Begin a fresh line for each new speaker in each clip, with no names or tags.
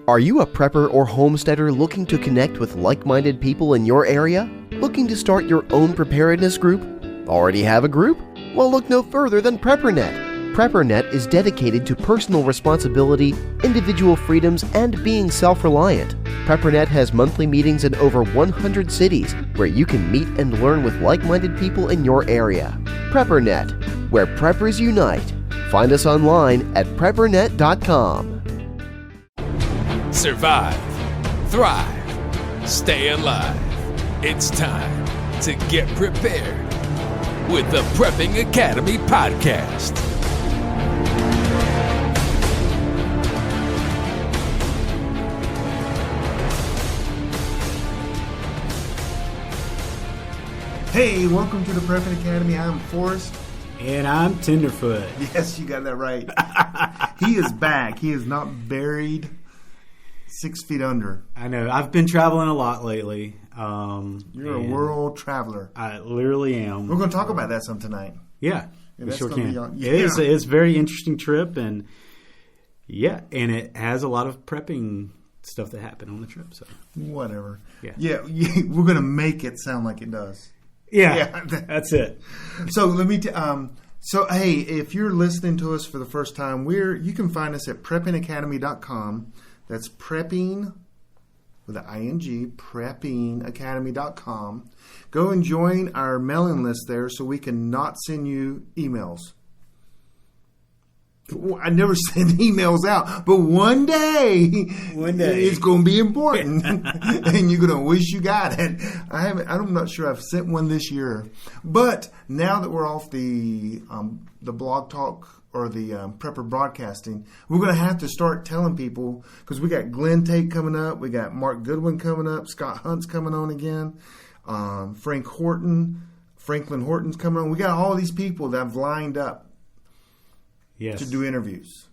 Are you a prepper or homesteader looking to connect with like-minded people in your area? Looking to start your own preparedness group? Already have a group? Well, look no further than PrepperNet. PrepperNet is dedicated to personal responsibility, individual freedoms, and being self-reliant. PrepperNet has monthly meetings in over 100 cities where you can meet and learn with like-minded people in your area. PrepperNet, where preppers unite. Find us online at preppernet.com.
Survive, thrive, stay alive. It's time to get prepared with the Prepping Academy podcast.
Hey, welcome to the Prepping Academy. I'm Forrest.
And I'm Tenderfoot.
Yes, you got that right. He is back. He is not buried 6 feet under.
I know. I've been traveling a lot lately.
You're a world traveler.
I literally am.
We're going to talk about that some tonight.
Yeah, we sure can.
It's
a very interesting trip, and it has a lot of prepping stuff that happened on the trip. So
whatever. Yeah, we're going to make it sound like it does.
Yeah, that's it.
So let me. So hey, if you're listening to us for the first time, you can find us at preppingacademy.com. That's prepping with an ing, preppingacademy.com. Go and join our mailing list there so we can not send you emails. I never send emails out, but one day it's going to be important, and you're going to wish you got it. I'm not sure I've sent one this year, but now that we're off the blog talk or the prepper broadcasting, we're going to have to start telling people, because we got Glenn Tate coming up, we got Mark Goodwin coming up, Scott Hunt's coming on again, Franklin Horton's coming on. We got all these people that I've lined up.
Yes.
To do interviews.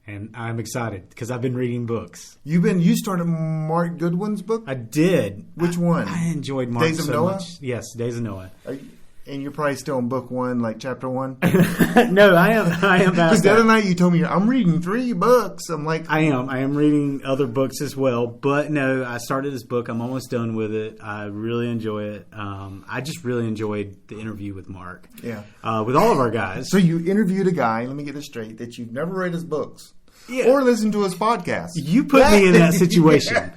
And I'm excited because I've been reading books.
You started Mark Goodwin's book?
I did.
Which one?
I enjoyed Mark
Days of
so
Noah?
much. Yes, Days of Noah.
And you're probably still in book one, like chapter one?
No, I am
because the other night you told me, I'm reading 3 books. I'm like...
I am reading other books as well. But no, I started this book. I'm almost done with it. I really enjoy it. I just really enjoyed the interview with Mark.
Yeah.
With all of our guys.
So you interviewed a guy, let me get this straight, that you've never read his books.
Yeah.
Or listened to his podcast.
You put me in that situation.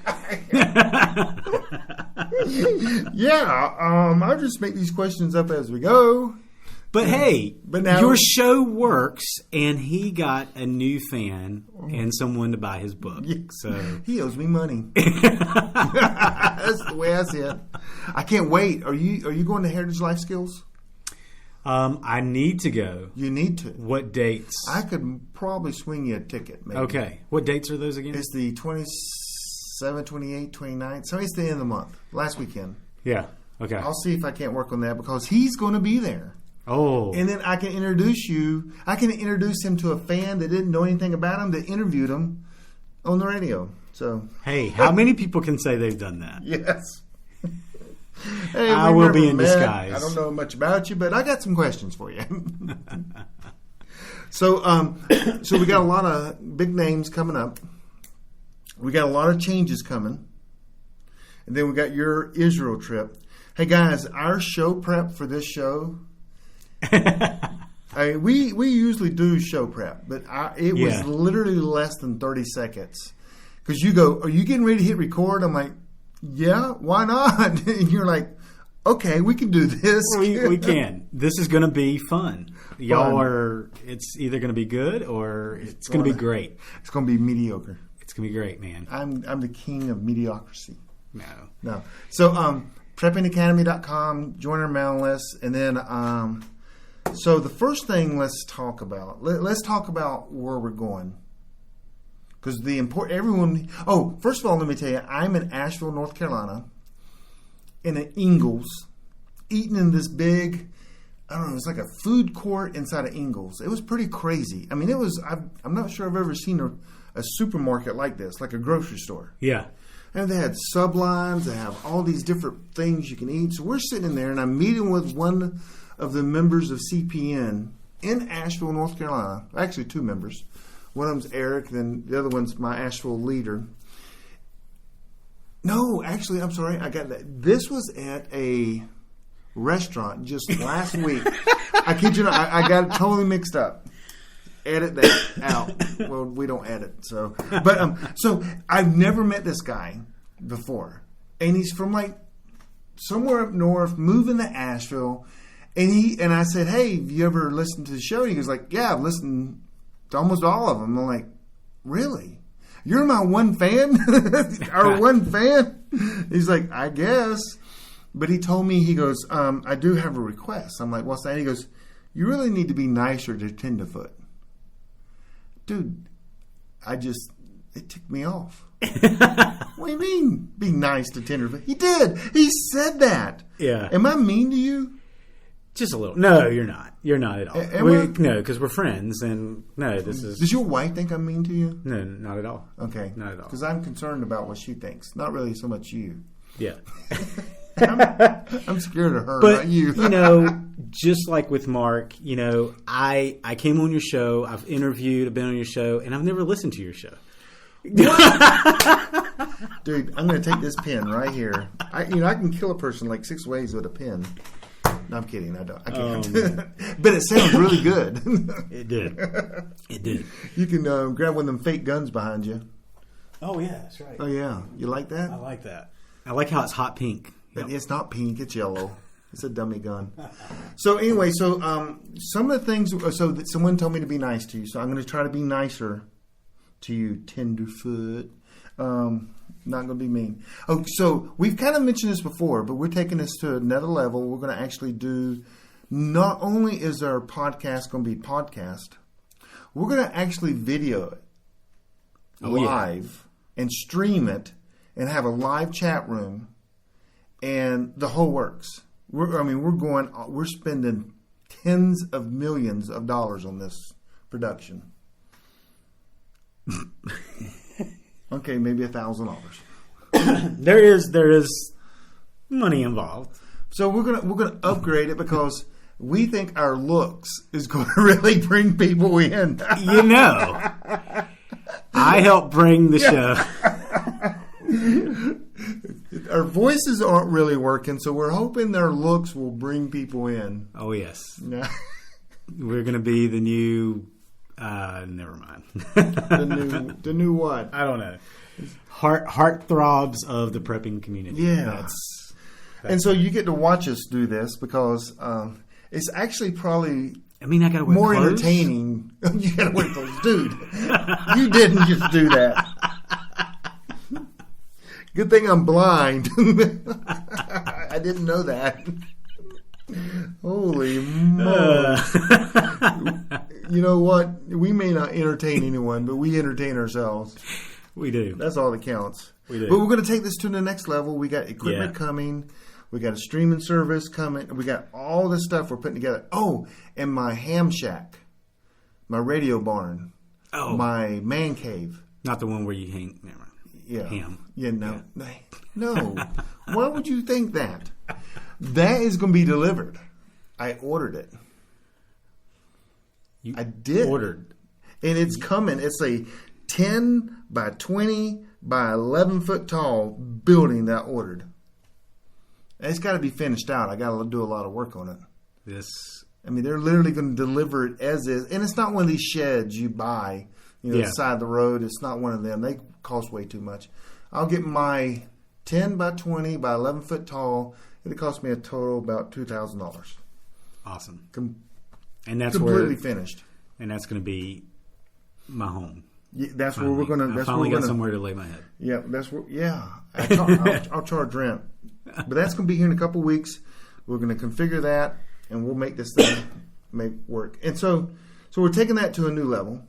I'll just make these questions up as we go.
But hey,
now,
your show works, and he got a new fan and someone to buy his book.
Yeah,
so
he owes me money. That's the way I see it. I can't wait. Are you going to Heritage Life Skills?
I need to go.
You need to.
What dates?
I could probably swing you a ticket, maybe.
Okay. What dates are those again?
It's the 27th, 28th, 29th. So it's the end of the month. Last weekend.
Yeah. Okay.
I'll see if I can't work on that because he's going to be there.
Oh.
And then I can introduce you. I can introduce him to a fan that didn't know anything about him that interviewed him on the radio. So.
Hey, how many people can say they've done that?
Yes. Hey,
I will be in disguise.
I don't know much about you, but I got some questions for you. So we got a lot of big names coming up. We got a lot of changes coming. And then we got your Israel trip. Hey, guys, our show prep for this show, we usually do show prep, but it was literally less than 30 seconds. Because you go, are you getting ready to hit record? I'm like, yeah, why not? And you're like, okay, we can do this.
We can. This is going to be fun. It's either going to be good or it's going to be great.
It's going to be mediocre.
It's going to be great, man.
I'm the king of mediocrity.
No.
So, preppingacademy.com, join our mailing list. And then, so the first thing let's talk about where we're going. Because first of all, let me tell you, I'm in Asheville, North Carolina, in an Ingles, eating in this big, I don't know, it's like a food court inside of Ingles. It was pretty crazy. I mean, I'm not sure I've ever seen a supermarket like this, like a grocery store.
Yeah.
And they had sublines, they have all these different things you can eat. So we're sitting in there, and I'm meeting with one of the members of CPN in Asheville, North Carolina. Actually, 2 members. One of them's Eric, then the other one's my Asheville leader. No, actually, I'm sorry. I got that. This was at a restaurant just last week. I kid you not. I got it totally mixed up. Edit that out. Well, we don't edit, so. But so I've never met this guy before, and he's from like somewhere up north, moving to Asheville, and I said, "Hey, have you ever listened to the show?" And he goes like, "Yeah, I've listened to almost all of them." I'm like, "Really? You're my one fan? Our one fan?" He's like, "I guess." But he told me, he goes, "I do have a request." I'm like, "What's that?" He goes, "You really need to be nicer to Tenderfoot." Dude, it ticked me off. What do you mean, be nice to Tenderfoot? He did. He said that.
Yeah.
Am I mean to you?
Just a little. No, you're not. You're not at all.
I?
No, because we're friends, and no, this is...
Does your wife think I'm mean to you?
No, not at all.
Okay.
Not at all.
Because I'm concerned about what she thinks. Not really so much you.
Yeah.
I'm scared of her, not you.
Just like with Mark, I came on your show, I've interviewed, I've been on your show, and I've never listened to your show.
Dude, I'm going to take this pen right here. I can kill a person like 6 ways with a pen. No, I'm kidding. I can't. But it sounds really good.
It did. It did.
You can grab one of them fake guns behind you.
Oh, yeah, that's right.
Oh, yeah. You like that?
I like that. I like how it's hot pink.
Yep. It's not pink. It's yellow. It's a dummy gun. So anyway, some of the things. So that someone told me to be nice to you. So I'm going to try to be nicer to you, Tenderfoot. Not going to be mean. Oh, so we've kind of mentioned this before, but we're taking this to another level. We're going to actually do. Not only is our podcast going to be podcast, we're going to actually video it live and stream it and have a live chat room. And the whole works. We're spending tens of millions of dollars on this production. Okay, maybe $1,000.
There is money involved.
So we're gonna upgrade it because we think our looks is going to really bring people in.
I help bring the show.
Our voices aren't really working, so we're hoping their looks will bring people in.
Oh, yes.
Yeah.
We're going to be the new... never mind.
The new what?
I don't know. Heart throbs of the prepping community.
Yeah. And so you get to watch us do this because it's actually probably...
I gotta wear
more
clothes?
Entertaining. You gotta wear clothes. Dude, you didn't just do that. Good thing I'm blind. I didn't know that. Holy moly. You know what? We may not entertain anyone, but we entertain ourselves.
We do.
That's all that counts.
We do.
But we're going to take this to the next level. We got equipment coming. We got a streaming service coming. We got all this stuff we're putting together. Oh, and my ham shack. My radio barn.
Oh.
My man cave.
Not the one where you hang... Never mind.
Yeah.
Ham.
Yeah, no. Yeah. No. Why would you think that? That is going to be delivered. I ordered it. I did.
Ordered.
And it's coming. It's a 10 by 20 by 11 foot tall building that I ordered. It's got to be finished out. I got to do a lot of work on it. They're literally going to deliver it as is. And it's not one of these sheds you buy, side of the road. It's not one of them. They cost way too much. I'll get my 10 by 20 by 11 foot tall. It'll cost me a total about $2,000.
Awesome.
And that's completely finished.
And that's going to be my home.
Yeah, that's finally. Where we're going to.
I finally got somewhere to lay my head.
Yeah, that's where. Yeah, I'll charge rent, but that's going to be here in a couple of weeks. We're going to configure that, and we'll make this thing work. And so we're taking that to a new level.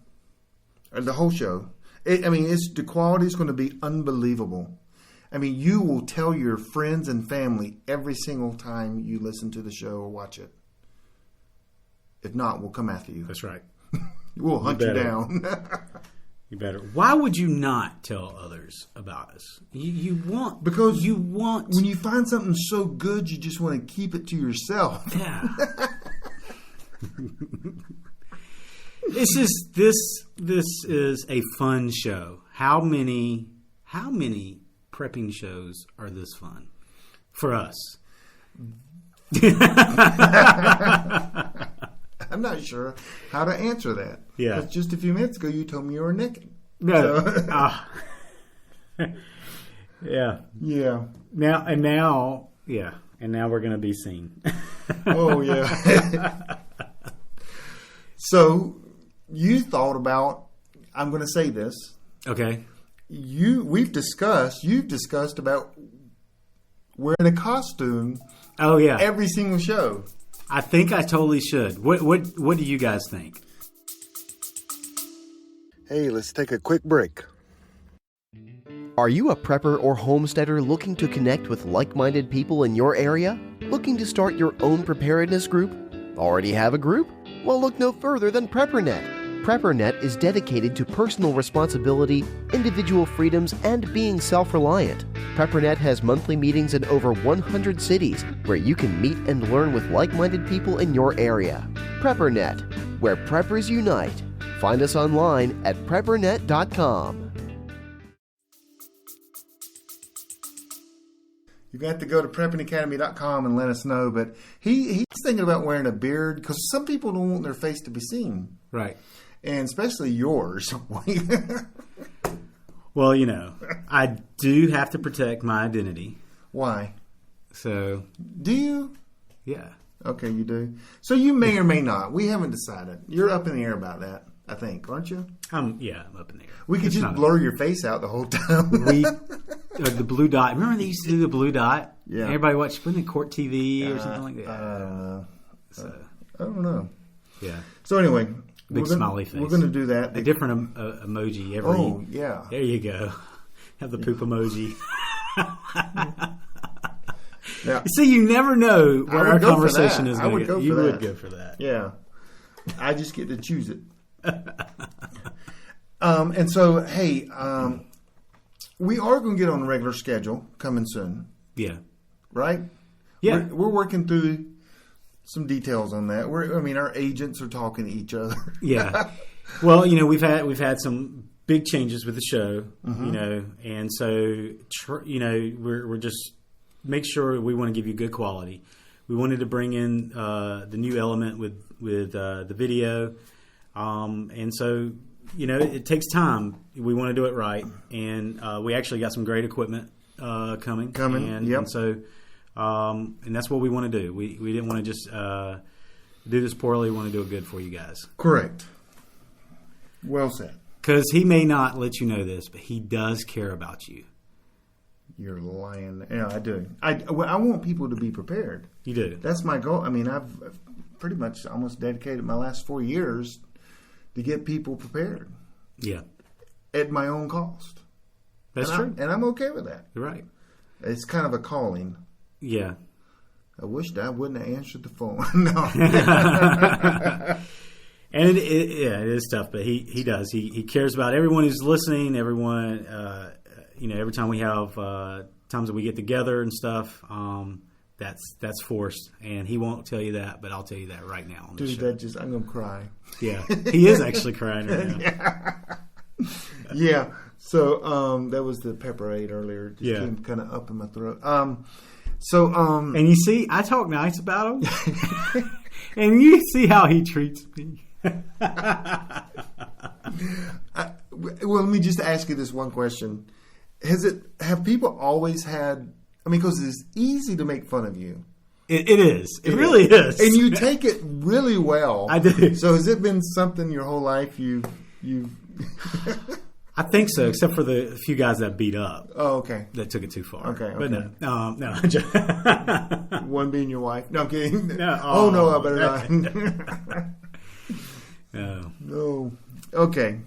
The whole show. The quality is going to be unbelievable. You will tell your friends and family every single time you listen to the show or watch it. If not, we'll come after you.
That's right.
We'll hunt you down.
You better. Why would you not tell others about us? You want...
Because you want... When you find something so good, you just want to keep it to yourself.
Yeah. It's just this... this is a fun show. How many prepping shows are this fun for us?
I'm not sure how to answer that.
Yeah.
Because just a few minutes ago, you told me you were naked.
No.
So.
Yeah.
Yeah.
Now we're going to be seen.
Oh, yeah. So you thought about, I'm going to say this.
Okay.
You've discussed about wearing a costume.
Oh, yeah.
Every single show.
I think I totally should. What do you guys think?
Hey, let's take a quick break.
Are you a prepper or homesteader looking to connect with like-minded people in your area? Looking to start your own preparedness group? Already have a group? Well, look no further than PrepperNet. PrepperNet is dedicated to personal responsibility, individual freedoms, and being self-reliant. PrepperNet has monthly meetings in over 100 cities where you can meet and learn with like-minded people in your area. PrepperNet, where preppers unite. Find us online at preppernet.com.
You got to go to preppingacademy.com and let us know. But he's thinking about wearing a beard because some people don't want their face to be seen.
Right.
And especially yours.
Well, I do have to protect my identity.
Why?
So.
Do you?
Yeah.
Okay, you do. So you may or may not. We haven't decided. You're up in the air about that, I think, aren't you?
I'm up in the air.
We could just blur your face out the whole time.
The blue dot. Remember they used to do the blue dot?
Yeah.
Everybody watched, wasn't it Court TV or something like that?
I don't know.
So,
I don't know.
yeah.
So anyway.
Big smiley face.
We're going to do that.
A different emoji every.
Oh, yeah.
There you go. Have the poop emoji.
Now,
see, you never know where our conversation is going to go. You would
that.
go for that.
Yeah. I just get to choose it. And so, hey, we are going to get on a regular schedule coming soon.
Yeah.
Right?
Yeah.
We're working through some details on that. Our agents are talking to each other.
Yeah. Well, we've had some big changes with the show, and so we're just make sure we want to give you good quality. We wanted to bring in the new element with the video, and so it takes time. We want to do it right, and we actually got some great equipment coming, and,
yep.
And so. And that's what we want to do. We didn't want to just do this poorly. We want to do it good for you guys.
Correct. Well said.
Because he may not let you know this, but he does care about you.
You're lying. Yeah, I do. I want people to be prepared.
You do.
That's my goal. I've pretty much almost dedicated my last 4 years to get people prepared.
Yeah.
At my own cost.
That's true.
And I'm okay with that.
You're right.
It's kind of a calling.
Yeah.
I wished I wouldn't have answered the phone. No.
And it is tough, but he does. He cares about everyone who's listening. Everyone, every time we have times that we get together and stuff, that's forced. And he won't tell you that, but I'll tell you that right now. On
Dude, I'm gonna cry.
Yeah, he is actually crying right now.
Yeah. So that was the pepperade earlier. Just came kind of up in my throat.
And you see, I talk nice about him, and you see how he treats me.
Well, let me just ask you this one question: have people always had? Because it's easy to make fun of you.
It is. It really is.
And you take it really well.
I do.
So has it been something your whole life you've
I think so, except for the few guys that beat up.
Oh, okay.
That took it too far.
Okay.
But no.
One being your wife. No, I'm kidding.
No,
oh, no, I better not. No. Okay.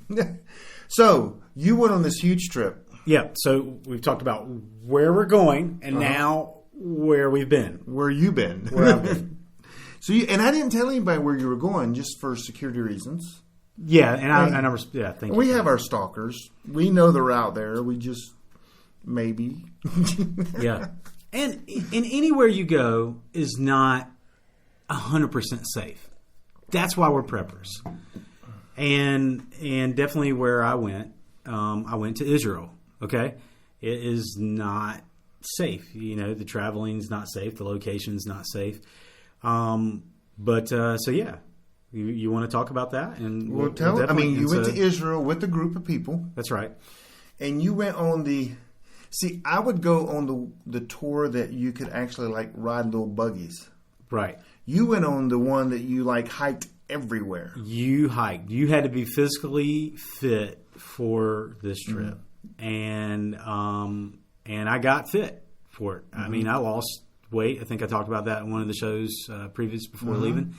So you went on this huge trip.
Yeah. So we've talked about where we're going, and now where we've been.
Where you been? Where I've been. So and I didn't tell anybody where you were going, just for security reasons.
Yeah, and thank you.
We have our stalkers. We know they're out there. We just maybe.
Yeah, and anywhere you go is not 100% safe. That's why we're preppers. And definitely where I went to Israel. Okay, it is not safe. The traveling's not safe. The location's not safe. But so yeah, you want to talk about that? And
well, you went to Israel with a group of people.
That's right.
And you went on I would go on the tour that you could actually like ride little buggies.
Right.
You went on the one that you like hiked everywhere.
You hiked. You had to be physically fit for this trip. Mm-hmm. And I got fit for it. Mm-hmm. I mean, I lost weight. I think I talked about that in one of the shows previous before
mm-hmm.
leaving.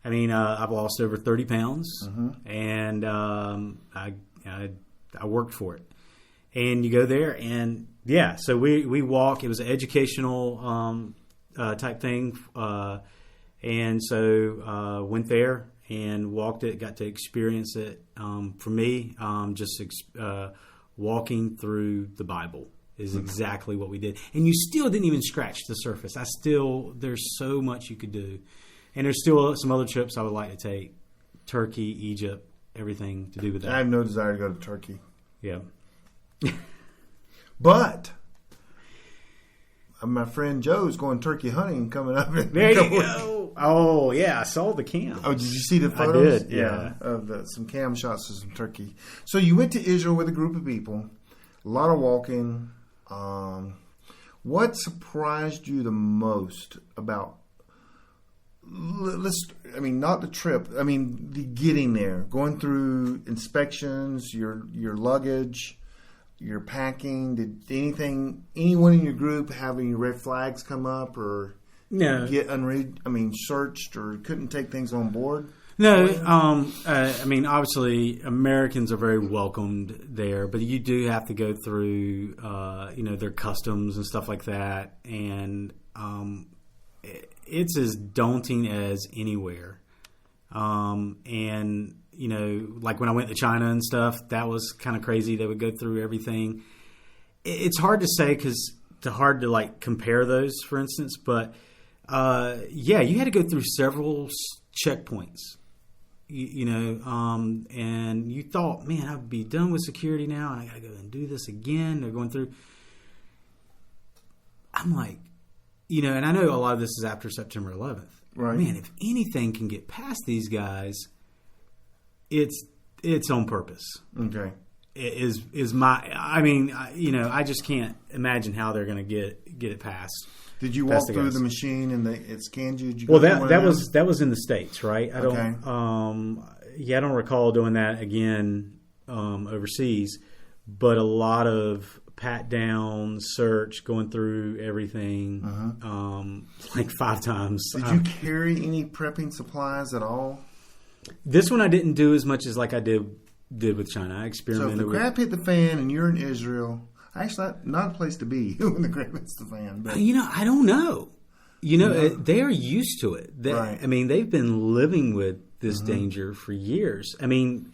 I mean, I've lost over 30 pounds,
mm-hmm.
and I worked for it. And you go there, and yeah, so we walk. It was an educational type thing, and so went there and walked it. Got to experience it. For me, just walking through the Bible is exactly what we did. And you still didn't even scratch the surface. There's so much you could do. And there's still some other trips I would like to take. Turkey, Egypt, everything to do with that.
I have no desire to go to Turkey.
Yeah.
But my friend Joe's going turkey hunting coming up.
There you go. Oh, yeah. I saw the cam.
Oh, did you see the photos?
I did, yeah.
Of some cam shots of some turkey. So you went to Israel with a group of people. A lot of walking. What surprised you the most about not the trip. I mean, the getting there, going through inspections, your luggage, your packing. Did anyone in your group have any red flags come up or get searched or couldn't take things on board?
No. Obviously, Americans are very welcomed there, but you do have to go through, their customs and stuff like that, and it's as daunting as anywhere. And, like when I went to China and stuff, that was kind of crazy. They would go through everything. It's hard to say because it's hard to like compare those, for instance. But, you had to go through several checkpoints, and you thought, man, I'd be done with security now. And I got to go and do this again. They're going through. I'm like, and I know a lot of this is after September 11th.
Right.
Man, if anything can get past these guys, it's on purpose.
Okay.
I just can't imagine how they're going to get it past.
Did you walk through the machine and it scanned you?
Well, that was in the States, right? I don't recall doing that again overseas, but a lot of pat down, search, going through everything, like 5 times.
Did you carry any prepping supplies at all?
This one I didn't do as much as like I did with China. I experimented.
So if the crap hit the fan and you're in Israel, actually not a place to be when the crap hits the fan. But.
I don't know. They're used to it.
Right.
I mean, they've been living with this danger for years. I mean,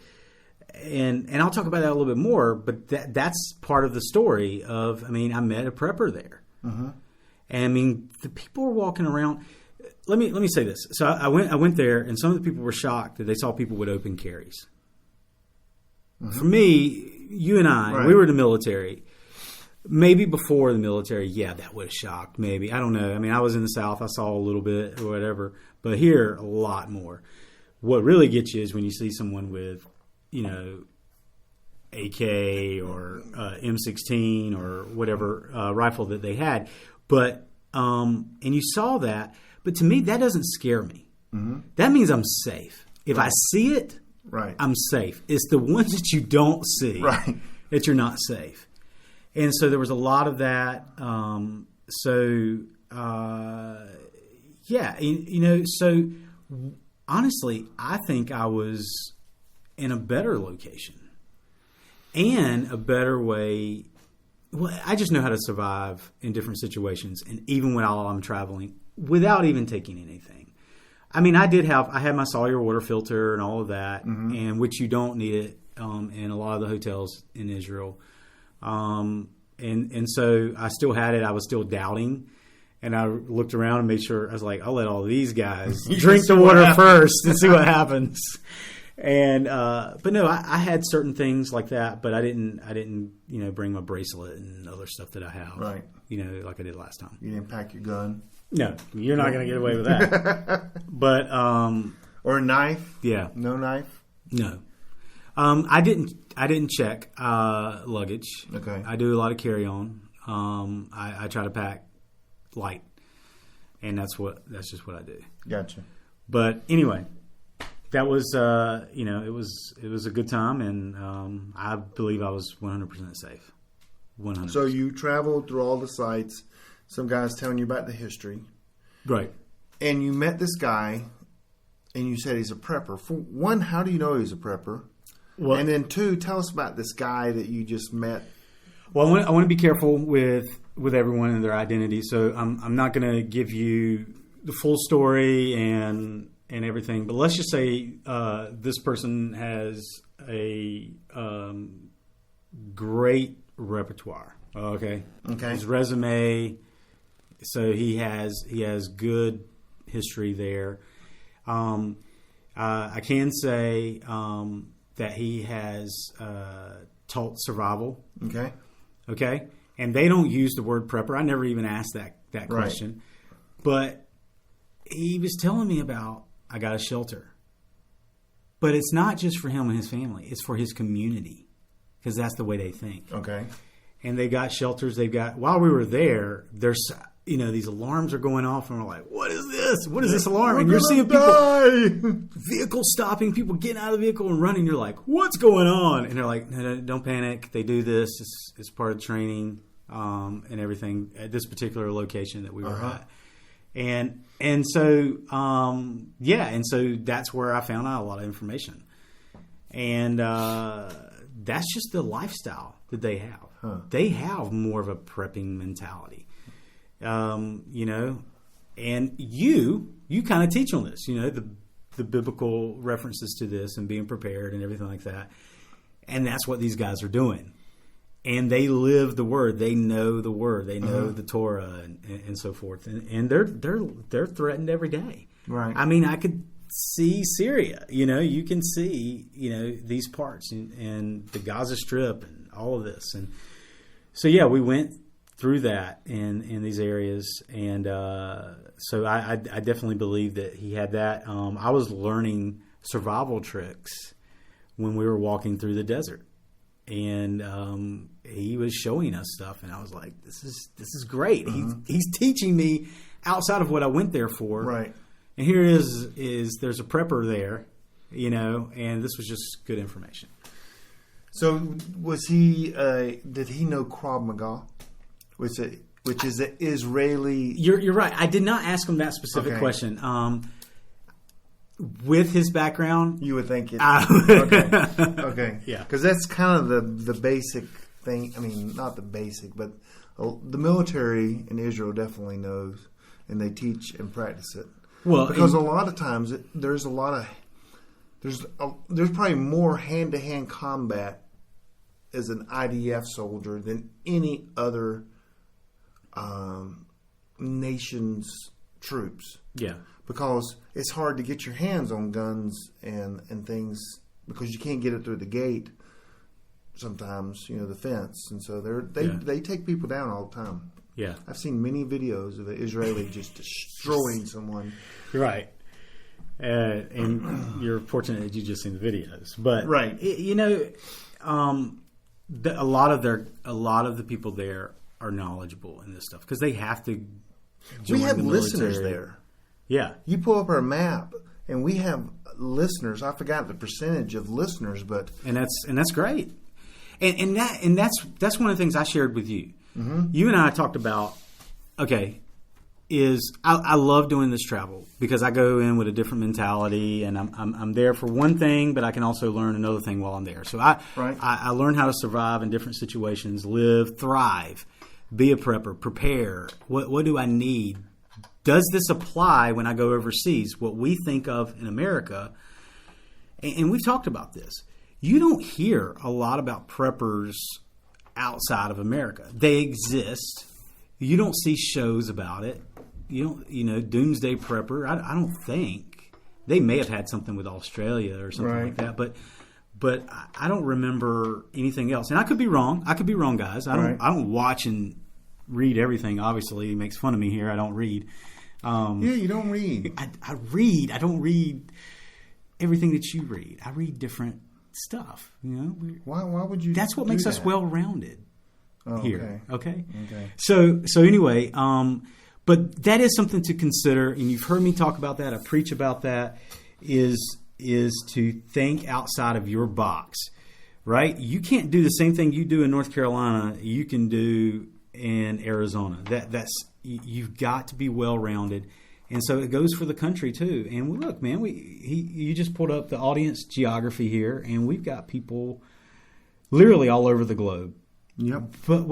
and I'll talk about that a little bit more, but that's part of the story of, I met a prepper there.
Mm-hmm.
And the people were walking around. Let me say this. So I went there, and some of the people were shocked that they saw people with open carries. Mm-hmm. For me, you and I, we were in the military. Maybe before the military, that would have shocked. Maybe, I don't know. I was in the South. I saw a little bit or whatever, but here a lot more. What really gets you is when you see someone with, AK or M16 or whatever rifle that they had, but and you saw that. But to me, that doesn't scare me.
Mm-hmm.
That means I'm safe. If I see it, I'm safe. It's the ones that you don't see that you're not safe. And so there was a lot of that. So honestly, I think I was in a better location and a better way. Well, I just know how to survive in different situations, and even while I'm traveling, without even taking anything. I had my Sawyer water filter and all of that, and which you don't need it in a lot of the hotels in Israel. And so I still had it. I was still doubting, and I looked around and made sure. I was like, I'll let all these guys drink the water first and see what happens. And but no, I had certain things like that, but I didn't bring my bracelet and other stuff that I have,
Right.
Like I did last time.
You didn't pack your gun
No, you're not going to get away with that. But
or a knife.
yeah,
No knife.
no. I didn't check luggage.
Okay.
I do a lot of carry on. I try to pack light, and that's just what I do.
Gotcha.
But anyway, that was it was a good time, and I believe I was 100% safe. 100%.
So you traveled through all the sites. Some guys telling you about the history,
right?
and you met this guy, and you said he's a prepper. For one, how do you know he's a prepper?
Well,
And then two, tell us about this guy that you just met.
Well, I want to be careful with everyone and their identity, so I'm not going to give you the full story and everything. But let's just say this person has a great repertoire. Okay. His resume, so he has good history there. I can say that he has taught survival.
Okay.
Okay, and they don't use the word prepper. I never even asked that question, but he was telling me about I got a shelter, but it's not just for him and his family; it's for his community because that's the way they think.
Okay.
And they got shelters. They've got while we were there, there's these alarms are going off, and we're like, "What is this? What is this alarm?" And you're seeing people, vehicles stopping, people getting out of the vehicle and running. You're like, "What's going on?" And they're like, "No, don't panic. They do this. It's part of training and everything at this particular location that we were at." And so and so that's where I found out a lot of information, and that's just the lifestyle that they have. They have more of a prepping mentality. And you kind of teach on this, the biblical references to this and being prepared and everything like that. And that's what these guys are doing. And they live the word. They know the word. They know the Torah and so forth. And they're threatened every day.
Right.
I mean, I could see Syria. You can see these parts and the Gaza Strip and all of this. And so we went through that in these areas, and so I definitely believe that he had that. I was learning survival tricks when we were walking through the desert, and he was showing us stuff, and I was like, "This is great." He's teaching me outside of what I went there for,
Right.
And here is there's a prepper there, and this was just good information.
So was he? Did he know Krav Maga? Which is an Israeli.
You're right. I did not ask him that specific question. With his background,
You would think it. Okay.
Yeah.
Because that's kind of the basic thing. I mean, not the basic, but the military in Israel definitely knows, and they teach and practice it.
Well,
because a lot of times there's probably more hand-to-hand combat as an IDF soldier than any other nation's troops.
Yeah.
Because it's hard to get your hands on guns and things because you can't get it through the gate sometimes, the fence. And so they take people down all the time.
Yeah.
I've seen many videos of an Israeli just destroying someone.
Right. And you're fortunate that you just seen the videos. But
Right.
a lot of the people there are knowledgeable in this stuff because they have to join
We have
the
listeners
military.
there.
Yeah.
You pull up our map, and we have listeners. I forgot the percentage of listeners, but
And that's great. And that's one of the things I shared with you. Mm-hmm. You and I talked about, I love doing this travel because I go in with a different mentality, and I'm there for one thing, but I can also learn another thing while I'm there. So I learn how to survive in different situations, live, thrive, be a prepper, prepare. What do I need? Does this apply when I go overseas? What we think of in America, and we've talked about this. You don't hear a lot about preppers outside of America. They exist. You don't see shows about it. You don't, Doomsday Prepper. I don't think. They may have had something with Australia or something like that, but I don't remember anything else. And I could be wrong. Guys. I don't watch and read everything. Obviously, he makes fun of me here. I don't read.
You don't read.
I read. I don't read everything that you read. I read different stuff.
Why would you?
That's what makes us well-rounded here. Okay. So anyway, but that is something to consider, and you've heard me talk about that. I preach about that. Is to think outside of your box, right? You can't do the same thing you do in North Carolina. You can do in Arizona. You've got to be well-rounded. And so it goes for the country too. And look, man, you just pulled up the audience geography here, and we've got people literally all over the globe.
Yep.
But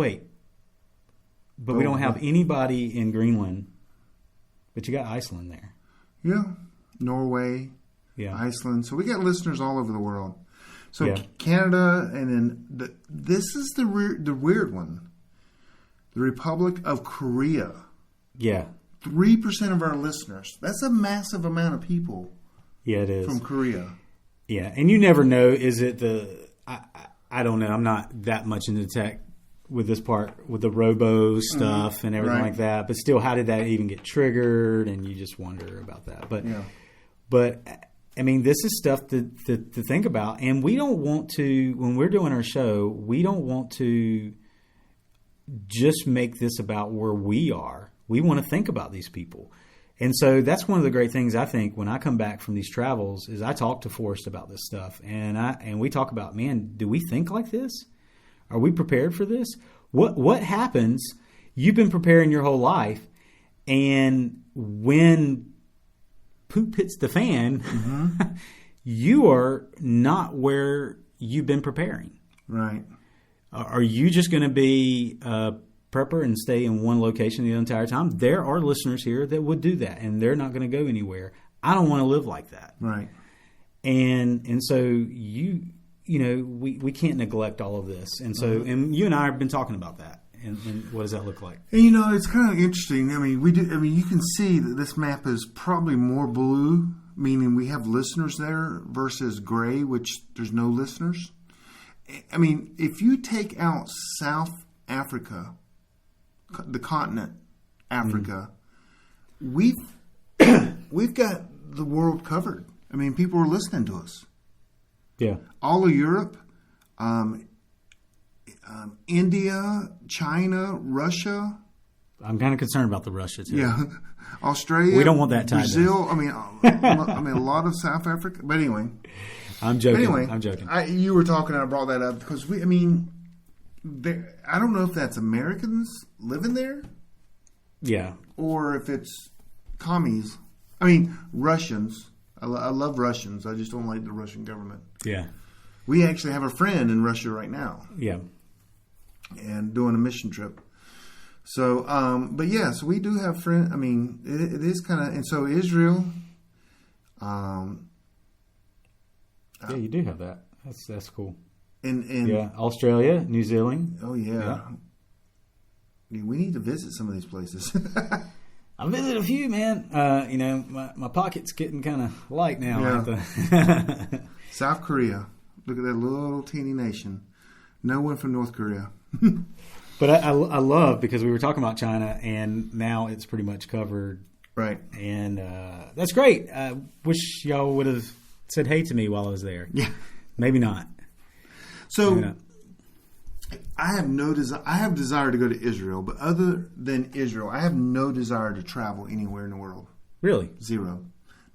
we don't have anybody in Greenland, but you got Iceland there.
Yeah. Norway, Iceland. So we got listeners all over the world. So Canada, and then this is the weird one. The Republic of Korea.
Yeah.
3% of our listeners. That's a massive amount of people.
Yeah, it is.
From Korea.
Yeah, and you never know. Is it I don't know. I'm not that much into tech with this part, with the robo stuff and everything like that. But still, how did that even get triggered? And you just wonder about that. But I mean, this is stuff to think about. And we don't want to, when we're doing our show, we don't want to just make this about where we are. We want to think about these people. And so that's one of the great things, I think, when I come back from these travels, is I talk to Forrest about this stuff. And we talk about, man, do we think like this? Are we prepared for this? What happens? You've been preparing your whole life, and when poop hits the fan, you are not where you've been preparing.
Right.
Are you just going to be a prepper and stay in one location the entire time? There are listeners here that would do that, and they're not going to go anywhere. I don't want to live like that.
Right.
And so we can't neglect all of this. And so, and you and I have been talking about that. And what does that look like?
And, it's kind of interesting. I mean, you can see that this map is probably more blue, meaning we have listeners there, versus gray, which there's no listeners. I mean, if you take out South Africa, the continent Africa, we've got the world covered. I mean, people are listening to us.
Yeah.
All of Europe, India, China, Russia.
I'm kind of concerned about the Russia too.
Yeah. Australia.
We don't want that tied
Brazil. I mean, a lot of South Africa. But anyway.
I'm joking.
Anyway,
I'm joking.
You were talking, I brought that up because I don't know if that's Americans living there.
Yeah.
Or if it's commies. I mean, Russians. I love Russians. I just don't like the Russian government.
Yeah.
We actually have a friend in Russia right now.
Yeah.
And doing a mission trip. So, but yes, we do have friends. I mean, it is kind of, and so Israel.
Yeah, you do have that. That's cool.
And
yeah, Australia, New Zealand.
Oh yeah. We need to visit some of these places.
I visited a few, man. My pocket's getting kind of light now.
Yeah. South Korea. Look at that little teeny nation. No one from North Korea.
But I love, because we were talking about China, and now it's pretty much covered.
Right.
And that's great. I wish y'all would have said hey to me while I was there.
Yeah.
Maybe not.
So
Maybe not.
I have no desire. I have desire to go to Israel, but other than Israel, I have no desire to travel anywhere in the world.
Really?
Zero.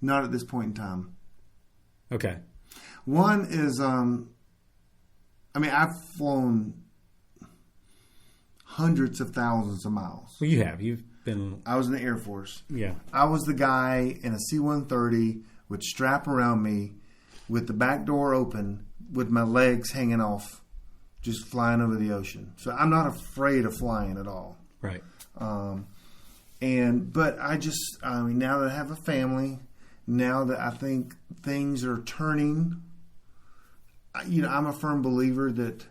Not at this point in time.
Okay.
One is, I've flown hundreds of thousands of miles.
Well, you have. You've been.
I was in the Air Force.
Yeah.
I was the guy in a C-130 with strap around me, with the back door open, with my legs hanging off, just flying over the ocean. So I'm not afraid of flying at all.
Right.
But now that I have a family, now that I think things are turning, I'm a firm believer that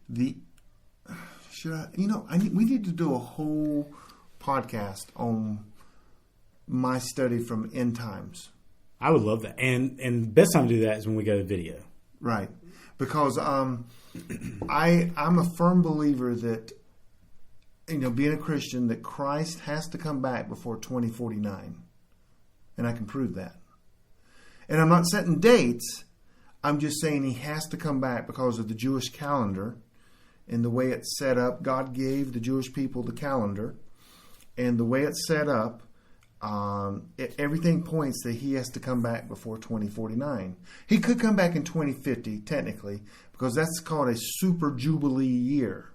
we need to do a whole podcast on my study from end times.
I would love that. And the best time to do that is when we go to video.
Right. Because I'm a firm believer that, being a Christian, that Christ has to come back before 2049. And I can prove that. And I'm not setting dates. I'm just saying he has to come back because of the Jewish calendar and the way it's set up. God gave the Jewish people the calendar. And the way it's set up, everything points that he has to come back before 2049. He could come back in 2050, technically, because that's called a super Jubilee year.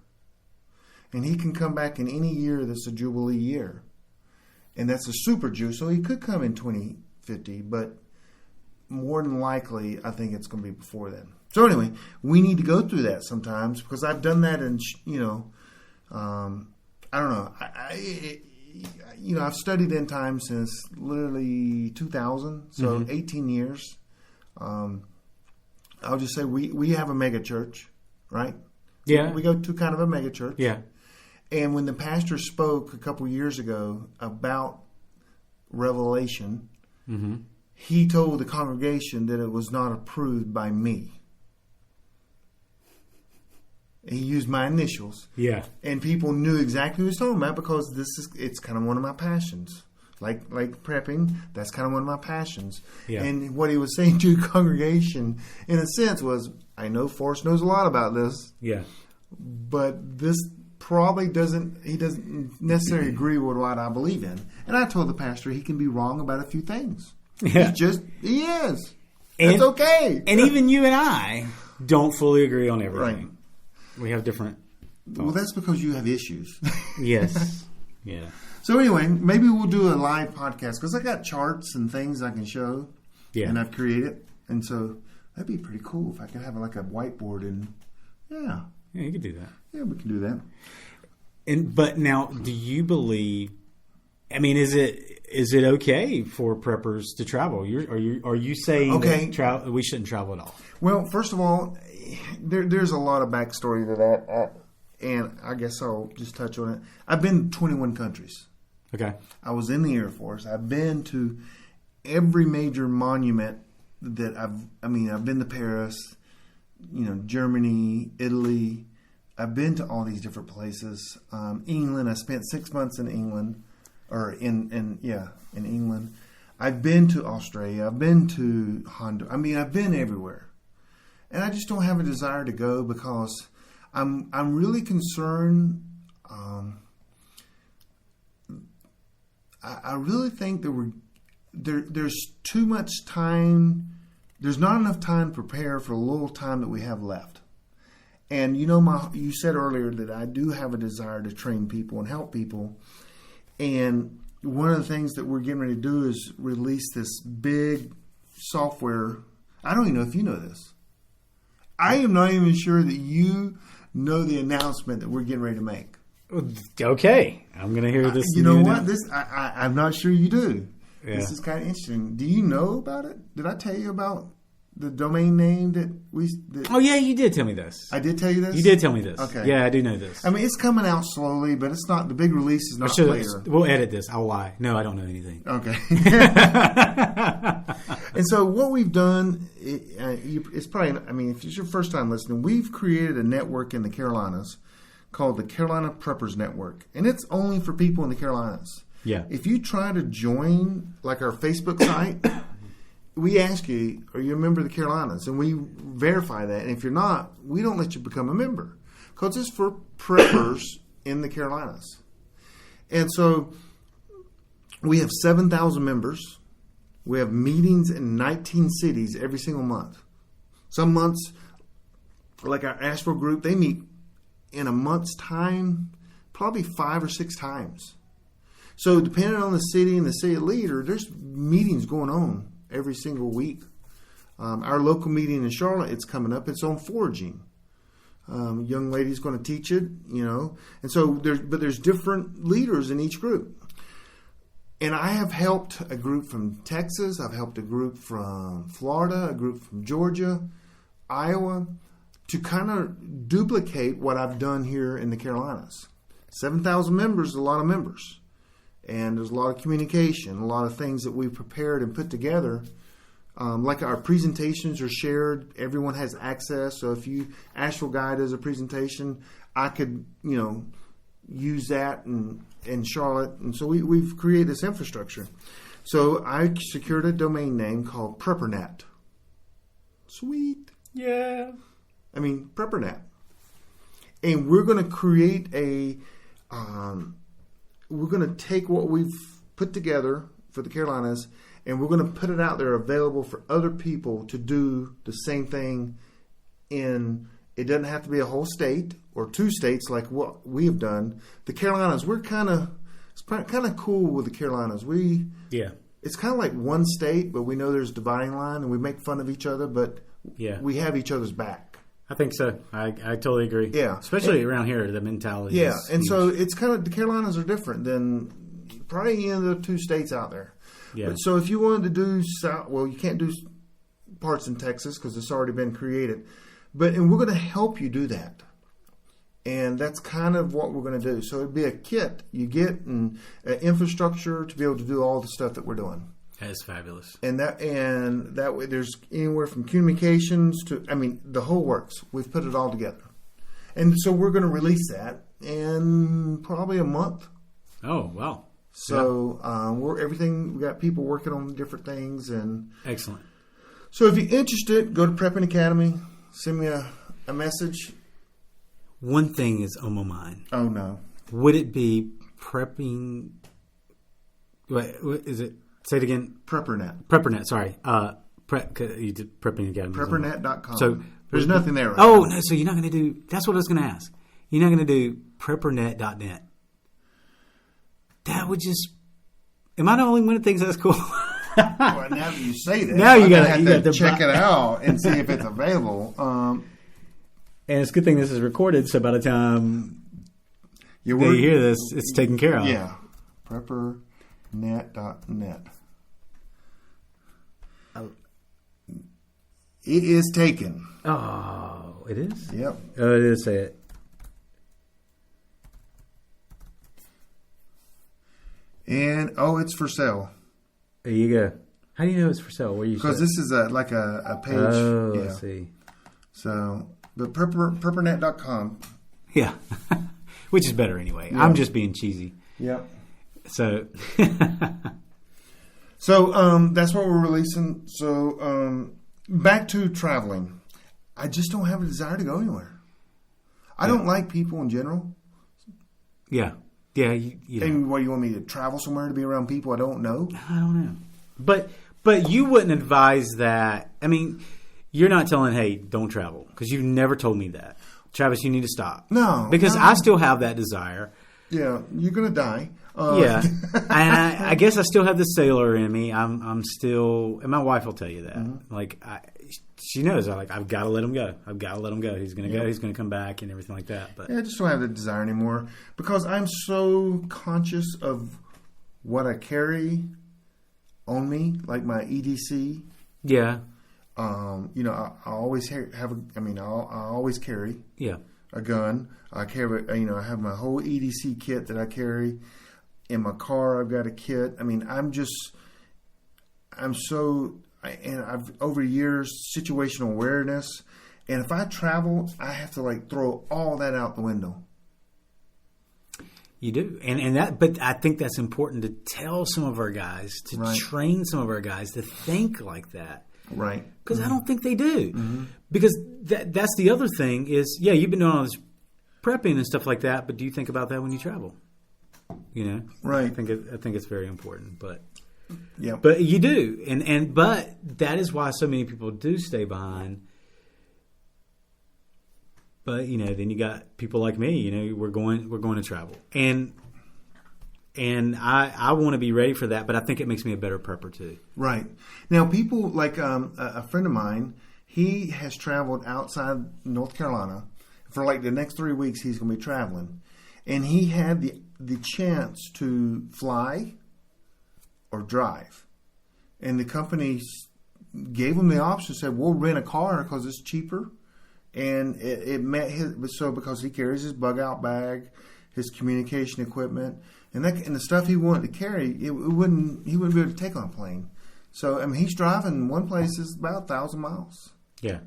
And he can come back in any year that's a Jubilee year. And that's a super Jew, so he could come in 2050, but more than likely, I think it's going to be before then. So anyway, we need to go through that sometimes, because I've done that in, I don't know. I've studied end time since literally 2000, so 18 years. I'll just say we have a mega church, right?
Yeah.
We go to kind of a mega church.
Yeah.
And when the pastor spoke a couple years ago about Revelation, he told the congregation that it was not approved by me. He used my initials.
Yeah.
And people knew exactly what he was talking about because it's kind of one of my passions. Like prepping, that's kind of one of my passions.
Yeah.
And what he was saying to the congregation, in a sense, was, I know Forrest knows a lot about this.
Yeah.
But this probably he doesn't necessarily agree with what I believe in. And I told the pastor he can be wrong about a few things.
Yeah.
He is.
And,
it's okay.
And even you and I don't fully agree on everything.
Right.
We have different thoughts.
Well, that's because you have issues.
Yes. Yeah.
So anyway, maybe we'll do a live podcast because I got charts and things I can show.
Yeah.
And I've created. And so that'd be pretty cool if I could have like a whiteboard and
Yeah, you could do that.
Yeah, we can do that.
But now, do you believe? I mean, is it okay for preppers to travel? Are you saying that we shouldn't travel at all?
Well, first of all, there's a lot of backstory to that, and I guess I'll just touch on it. I've been to 21 countries.
Okay.
I was in the Air Force. I've been to every major monument that I've been to Paris, Germany, Italy. I've been to all these different places. England. I spent 6 months in England, in England. I've been to Australia. I've been to Honduras. I've been everywhere, and I just don't have a desire to go because I'm really concerned. I really think that there's too much time. There's not enough time to prepare for the little time that we have left. And you said earlier that I do have a desire to train people and help people. And one of the things that we're getting ready to do is release this big software. I don't even know if you know this. I am not even sure that you know the announcement that we're getting ready to make.
Okay, I'm going to hear this.
You know what? I'm not sure you do.
Yeah.
This is kind of interesting. Do you know about it? Did I tell you about the domain name that we...
Oh, yeah, you did tell me this.
I did tell you this?
You did tell me this.
Okay.
Yeah, I do know this.
It's coming out slowly, but it's not... The big release is not later.
We'll edit this. I'll lie. No, I don't know anything.
Okay. And so what we've done, it's probably... if it's your first time listening, we've created a network in the Carolinas called the Carolina Preppers Network. And it's only for people in the Carolinas.
Yeah.
If you try to join, like our Facebook site... We ask you, are you a member of the Carolinas? And we verify that. And if you're not, we don't let you become a member. Because it's for preppers in the Carolinas. And so we have 7,000 members. We have meetings in 19 cities every single month. Some months, like our Asheville group, they meet in a month's time probably 5 or 6 times. So depending on the city and the city leader, there's meetings going on every single week. Our local meeting in Charlotte, it's coming up. It's on foraging. Young lady's going to teach it, And so there's different leaders in each group. And I have helped a group from Texas. I've helped a group from Florida, a group from Georgia, Iowa, to kind of duplicate what I've done here in the Carolinas. 7,000 members is a lot of members. And there's a lot of communication, a lot of things that we've prepared and put together Like our presentations are shared. Everyone has access. So if you Astral Guide does a presentation, I could, use that in Charlotte. And so we've created this infrastructure. So I secured a domain name called PrepperNet. Sweet.
Yeah.
I mean, PrepperNet. And we're going to create we're going to take what we've put together for the Carolinas, and we're going to put it out there available for other people to do the same thing it doesn't have to be a whole state or 2 states like what we have done. The Carolinas, it's kind of cool with the Carolinas. It's kind of like one state, but we know there's a dividing line, and we make fun of each other, but we have each other's back.
I think so. I totally agree.
Yeah.
Especially around here, the mentality is
and
huge.
so it's kind of, the Carolinas are different than probably any of the 2 states out there.
Yeah.
But so if you wanted to do you can't do parts in Texas because it's already been created. And we're going to help you do that. And that's kind of what we're going to do. So it'd be a kit you get and infrastructure to be able to do all the stuff that we're doing.
That is fabulous.
And that way there's anywhere from communications to, the whole works. We've put it all together. And so we're going to release that in probably a month.
Oh, wow.
So we got people working on different things. And
excellent.
So if you're interested, go to Prepping Academy, send me a message.
One thing is on my mind.
Oh, no.
Would it be prepping? Wait, is it? Say it again.
PrepperNet.
PrepperNet, sorry. You did Prepping Academy.
PrepperNet.com.
So
there's nothing there right
now.
now.
No, so you're not going to do, that's what I was going to ask. You're not going to do PrepperNet.net. That would just, am I the only one that thinks that's cool?
Well, now that you say that,
now you got
to check it out and see if it's available.
And it's a good thing this is recorded, so by the time they hear this, it's taken care of.
Yeah. PrepperNet.net. It is taken.
Oh, it is?
Yep.
Oh, it is. Say it.
And, it's for sale.
There you go. How do you know it's for sale? Where you?
Because this is like a page.
Oh,
yeah.
I see.
So, but PrepperNet.com.
Yeah. Which is better anyway.
Yeah.
I'm just being cheesy.
Yep.
So.
So, that's what we're releasing. So, back to traveling. I just don't have a desire to go anywhere. I don't like people in general.
Yeah. Yeah. You
and what, you want me to travel somewhere to be around people I don't know?
I don't know. But you wouldn't advise that. I mean, you're not telling, hey, don't travel. Because you've never told me that. Travis, you need to stop.
No.
Because I still have that desire.
Yeah. You're going to die.
Yeah. And I guess I still have the sailor in me. I'm still, and my wife will tell you that. Mm-hmm. Like, she knows. I've got to let him go. I've got to let him go. He's going to go. He's going to come back and everything like that. But
I just don't have the desire anymore because I'm so conscious of what I carry on me, like my EDC.
Yeah.
I always I always carry.
Yeah.
A gun. I carry. I have my whole EDC kit that I carry. In my car, I've got a kit. I mean, I've over years situational awareness, and if I travel, I have to throw all that out the window.
You do, but I think that's important to tell some of our guys, to train some of our guys to think like that.
Right.
Because I don't think they do. Mm-hmm. Because that's the other thing is, you've been doing all this prepping and stuff like that, but do you think about that when you travel?
Right.
I think it's very important, but
yeah,
but you do, but that is why so many people do stay behind. But then you got people like me. We're going to travel, and I want to be ready for that. But I think it makes me a better prepper too.
Right. Now, people like a friend of mine. He has traveled outside North Carolina for the next 3 weeks. He's going to be traveling, and he had the chance to fly or drive. And the company gave him the option, said, we'll rent a car because it's cheaper. And it met because he carries his bug out bag, his communication equipment, and the stuff he wanted to carry, he wouldn't be able to take on a plane. So, I mean, he's driving one place is about 1,000 miles.
Yeah.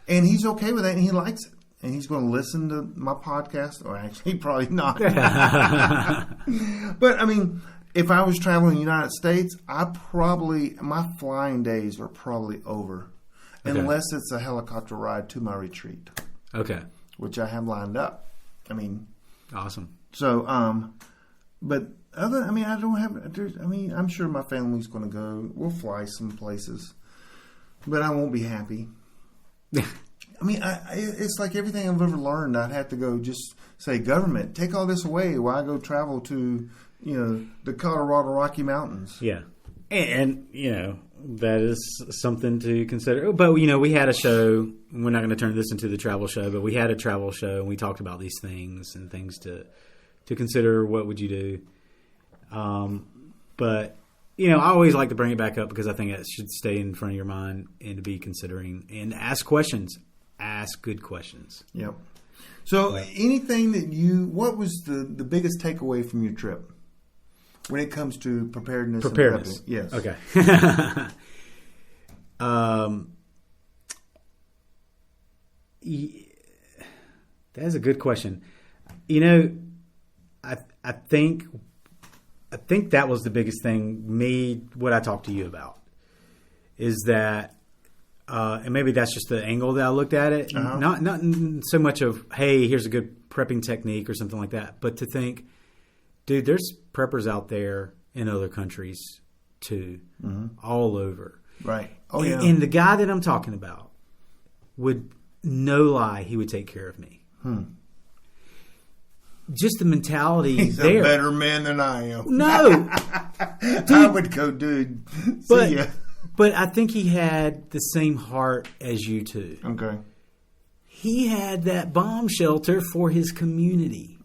And he's okay with that, and he likes it. And he's going to listen to my podcast, or actually probably not. But, I mean, if I was traveling in the United States, my flying days are probably over. Okay. Unless it's a helicopter ride to my retreat.
Okay.
Which I have lined up. I mean.
Awesome.
So, but I'm sure my family's going to go. We'll fly some places. But I won't be happy. I mean, it's like everything I've ever learned. I'd have to go just say, government, take all this away while I go travel to, the Colorado Rocky Mountains.
Yeah. And that is something to consider. But, we had a show. We're not going to turn this into the travel show, but we had a travel show, and we talked about these things and things to consider. What would you do? But, I always like to bring it back up because I think it should stay in front of your mind and to be considering and ask questions. Ask good questions.
Yep. So anything that what was the biggest takeaway from your trip when it comes to preparedness?
Preparedness.
Yes.
Okay. That is a good question. I think that was the biggest thing. What I talked to you about is that. And maybe that's just the angle that I looked at it. Uh-huh. Not so much of, hey, here's a good prepping technique or something like that, but to think, dude, there's preppers out there in other countries too, all over.
Right.
Oh, yeah. And the guy that I'm talking about would, no lie, he would take care of me. Just the mentality
He's
there.
A better man than I am.
No.
Dude, I would go, dude. See ya.
But I think he had the same heart as you two.
Okay.
He had that bomb shelter for his community.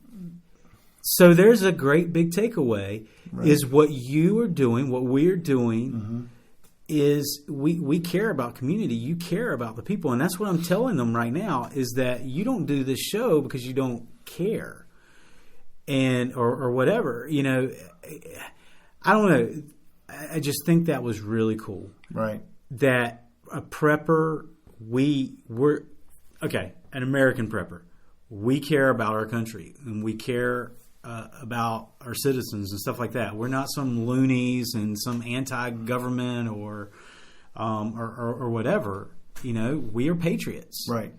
So there's a great big takeaway is what you are doing, what we're doing is we care about community. You care about the people. And that's what I'm telling them right now is that you don't do this show because you don't care or whatever. I don't know. I just think that was really cool.
Right.
That a prepper, we're an American prepper. We care about our country and we care about our citizens and stuff like that. We're not some loonies and some anti-government or whatever. We are patriots.
Right.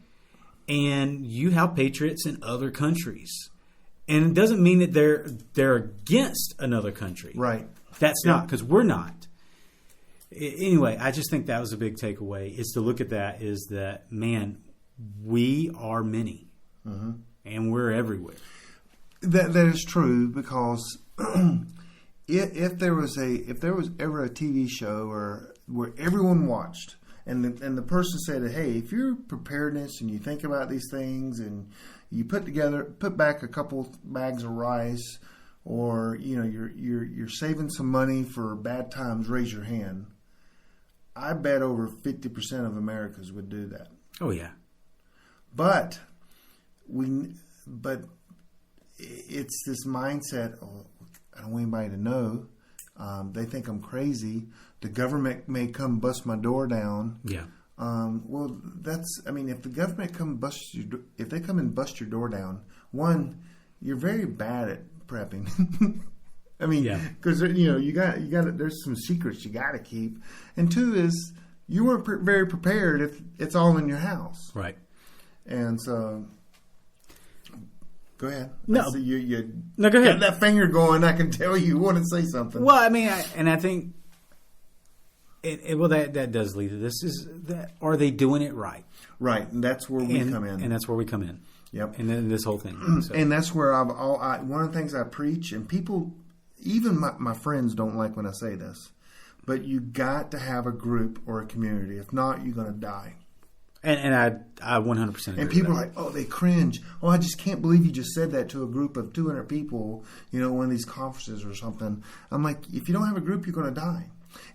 And you have patriots in other countries. And it doesn't mean that they're against another country.
Right.
That's not, because we're not. Anyway, I just think that was a big takeaway, is to look at that, is that, man, we are many, and we're everywhere.
That is true, because if there was ever a TV show where everyone watched, and the person said, hey, if you're preparedness and you think about these things and you put back a couple bags of rice, or you're saving some money for bad times, raise your hand. I bet over 50% of Americans would do that.
Oh yeah.
But it's this mindset. Oh, I don't want anybody to know. They think I'm crazy. The government may come bust my door down.
Yeah.
Well, if the government if they come and bust your door down, one, you're very bad at prepping. Because you got there's some secrets you got to keep, and two is you weren't very prepared if it's all in your house,
right?
And so, go ahead.
No,
go ahead.
Got
that finger going. I can tell you want to say something.
Well, I think, that does lead to this. Is that, are they doing it right?
Right, and that's where we come in.
And that's where we come in.
Yep.
And then this whole thing. So.
And that's where one of the things I preach, and people, even my friends don't like when I say this, but you got to have a group or a community. If not, you're going to die.
And I 100% agree.
And people are like, oh, they cringe. Oh, I just can't believe you just said that to a group of 200 people, one of these conferences or something. I'm like, if you don't have a group, you're going to die.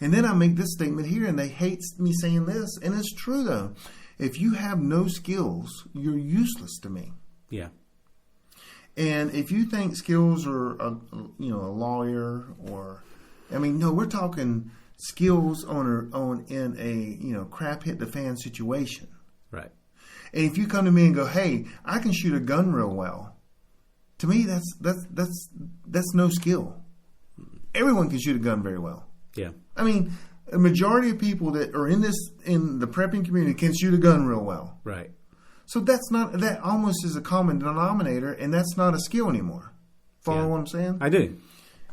And then I make this statement here, and they hate me saying this, and it's true though. If you have no skills, you're useless to me.
Yeah.
And if you think skills are, a lawyer or, no, we're talking skills in a crap hit the fan situation.
Right.
And if you come to me and go, "Hey, I can shoot a gun real well," to me that's no skill. Everyone can shoot a gun very well.
Yeah.
I mean, a majority of people that are in the prepping community can shoot a gun real well.
Right.
So that almost is a common denominator, and that's not a skill anymore. Follow what I'm saying?
I do.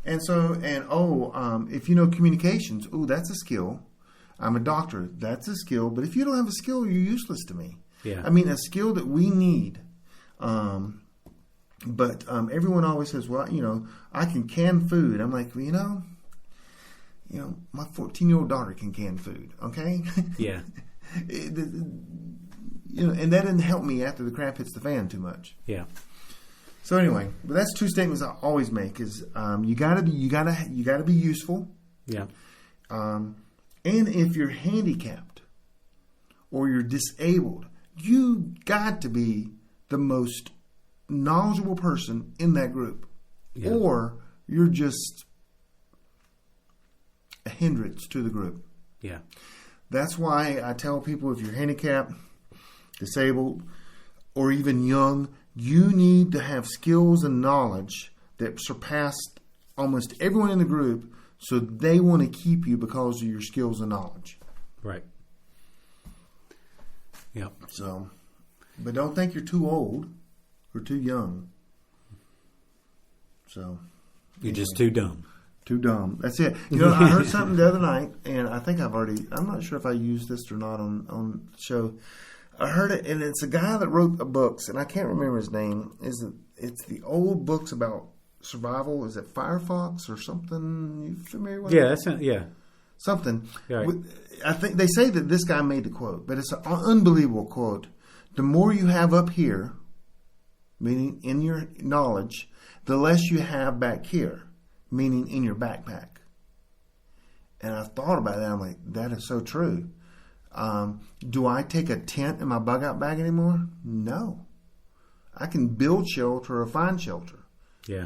And so, if you know communications, that's a skill. I'm a doctor. That's a skill. But if you don't have a skill, you're useless to me.
Yeah.
I mean, a skill that we need. But everyone always says, well, I can food. I'm like, well, my 14-year-old daughter can food. Okay.
Yeah.
And that didn't help me after the crap hits the fan too much.
Yeah.
So anyway, but that's two statements I always make: is you gotta be useful.
Yeah.
And if you're handicapped or you're disabled, you got to be the most knowledgeable person in that group, or you're just a hindrance to the group.
Yeah.
That's why I tell people, if you're handicapped, disabled, or even young, you need to have skills and knowledge that surpass almost everyone in the group, so they want to keep you because of your skills and knowledge.
Right. Yep.
So, but don't think you're too old or too young. So,
you're just too dumb.
Too dumb. That's it. I heard something the other night, and I think I'm not sure if I used this or not on the show. I heard it, and it's a guy that wrote books, and I can't remember his name. It's the old books about survival? Is it Firefox or something? You familiar with it?
Yeah.
Something.
Right.
I think they say that this guy made the quote, but it's an unbelievable quote. The more you have up here, meaning in your knowledge, the less you have back here, meaning in your backpack. And I thought about that. I'm like, that is so true. Do I take a tent in my bug out bag anymore? No. I can build shelter or find shelter.
Yeah.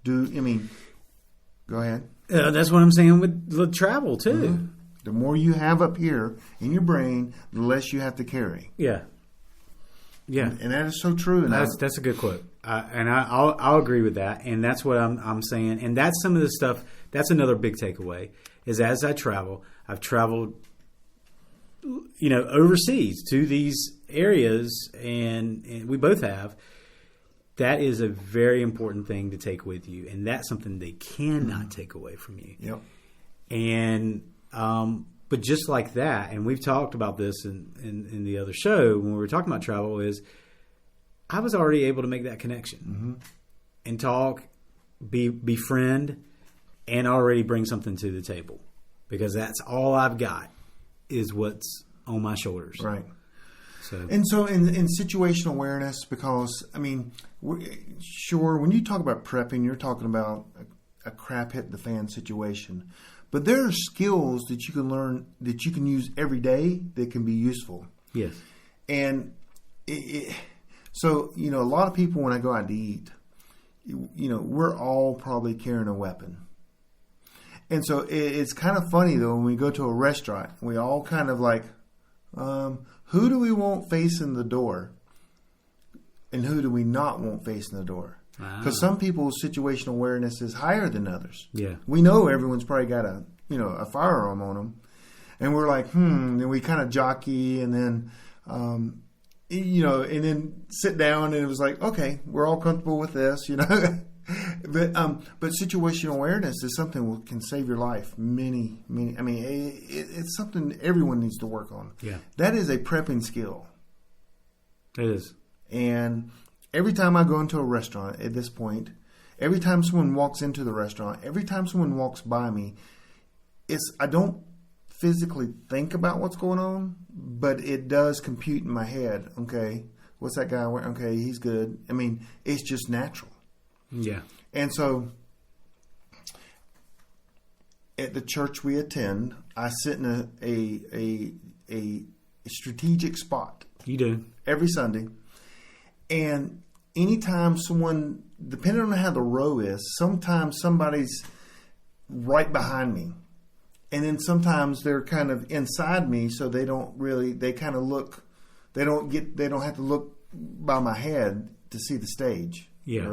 Go ahead.
That's what I'm saying with travel too.
Mm-hmm. The more you have up here in your brain, the less you have to carry.
Yeah. Yeah.
And that is so true. And
that's a good quote. I'll agree with that. And that's what I'm saying. And that's some of the stuff. That's another big takeaway is as I travel, I've traveled, overseas to these areas, and we both have. That is a very important thing to take with you, and that's something they cannot take away from you.
Yep.
And but just like that, and we've talked about this in the other show when we were talking about travel, is I was already able to make that connection and talk, befriend, and already bring something to the table, because that's all I've got is what's on my shoulders.
Right.
So
in situational awareness, because when you talk about prepping, you're talking about a crap hit the fan situation, but there are skills that you can learn that you can use every day that can be useful.
Yes.
And so a lot of people, when I go out to eat, we're all probably carrying a weapon. And so it's kind of funny, though, when we go to a restaurant, we all kind of like, who do we want facing the door? And who do we not want facing the door? Because some people's situational awareness is higher than others.
Yeah.
We know everyone's probably got a firearm on them. And we're like, and we kind of jockey, and then, and then sit down, and it was like, okay, we're all comfortable with this, But situational awareness is something that can save your life. It's something everyone needs to work on.
Yeah.
That is a prepping skill.
It is.
And every time I go into a restaurant at this point, every time someone walks into the restaurant, every time someone walks by me, I don't physically think about what's going on, but it does compute in my head. Okay, what's that guy wearing? Okay, he's good. It's just natural.
Yeah.
And so at the church we attend, I sit in a strategic spot.
You do.
Every Sunday. And anytime someone, depending on how the row is, sometimes somebody's right behind me. and then sometimes they're kind of inside me, so they don't really. They kind of look. They don't have to look by my head to see the stage.
Yeah.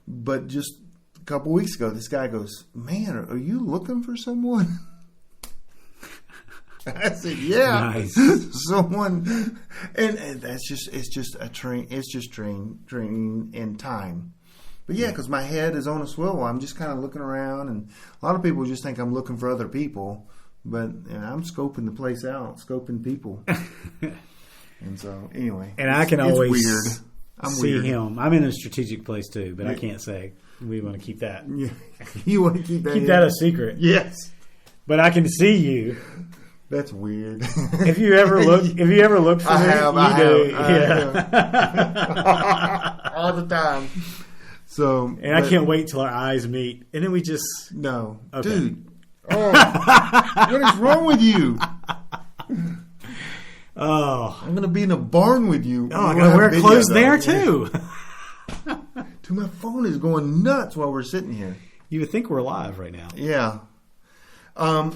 But just a couple weeks ago, this guy goes, "Man, are you looking for someone?" I said, "Yeah,
nice.
someone." And it's just training and time. But yeah, because my head is on a swivel. I'm just kind of looking around, and a lot of people just think I'm looking for other people, but I'm scoping the place out, scoping people. And so, anyway,
and I can always
weird.
see him. I'm in a strategic place too, but I can't say. We want to keep that.
Yeah. You want to keep
that a secret?
Yes,
but I can see you.
That's weird.
If you ever look for me,
I
do.
Yeah. All the time. So,
and I can't wait till our eyes meet, and then we just
okay. Dude. Oh, what is wrong with you?
Oh,
I'm gonna be in a barn with you.
Oh, I gotta wear clothes there too.
Dude, my phone is going nuts while we're sitting here.
You would think we're live right now.
Yeah.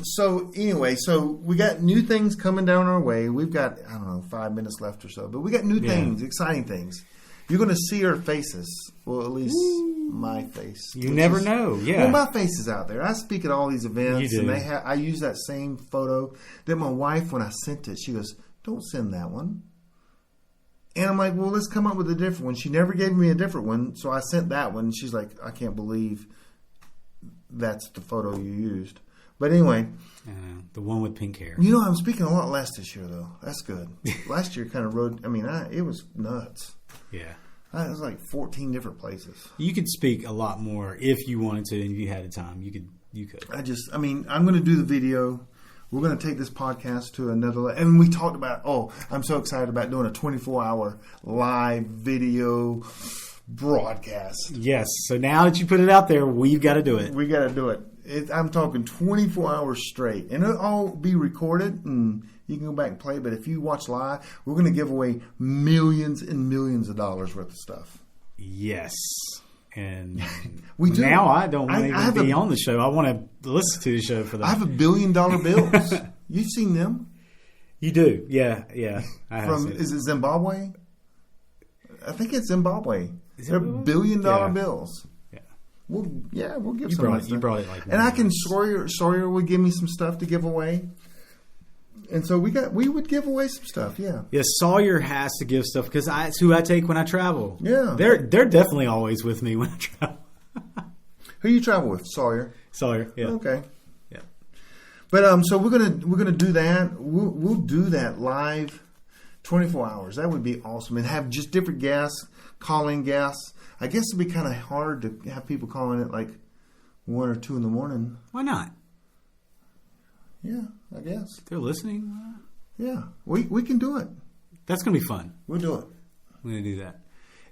So anyway, we got new things coming down our way. We've got 5 minutes left or so, but we got new things, exciting things. You're going to see our faces. Well, at least my face.
You never know. Yeah.
Well, my face is out there. I speak at all these events,
you do.
And I use that same photo. That my wife, when I sent it, she goes, "Don't send that one." And I'm like, "Well, let's come up with a different one." She never gave me a different one, so I sent that one. And she's like, "I can't believe that's the photo you used." But anyway,
the one with pink hair.
I'm speaking a lot less this year, though. That's good. Last year kind of it was nuts.
Yeah.
It was like 14 different places.
You could speak a lot more if you wanted to, and if you had the time. You could.
I'm going to do the video. We're going to take this podcast to another level. And we talked about, I'm so excited about doing a 24-hour live video broadcast.
Yes. So now that you put it out there, we've got to do it.
We got to do it. I'm talking 24 hours straight. And it'll all be recorded, and you can go back and play. But if you watch live, we're going to give away millions and millions of dollars worth of stuff.
Yes. And
we do.
Now I don't want to even be on the show. I want to listen to the show for that.
I have $1 billion bills. You've seen them?
You do. Yeah. I have seen it.
Is it Zimbabwe? I think it's Zimbabwe. They're $1 billion bills. We'll give some stuff.
You brought it like that.
And I can Sawyer would give me some stuff to give away. And so we would give away some stuff, yeah.
Yeah, Sawyer has to give stuff because it's who I take when I travel.
Yeah.
They're definitely always with me when I travel.
Who you travel with? Sawyer,
yeah.
Okay.
Yeah.
But so we're gonna do that. We'll do that live 24 hours. That would be awesome. And have just different guests, call-in guests. I guess it'd be kind of hard to have people calling it like 1 or 2 in the morning.
Why not?
Yeah, I guess.
They're listening.
Yeah, we can do it.
That's going to be fun.
We'll do it.
We're going to do that.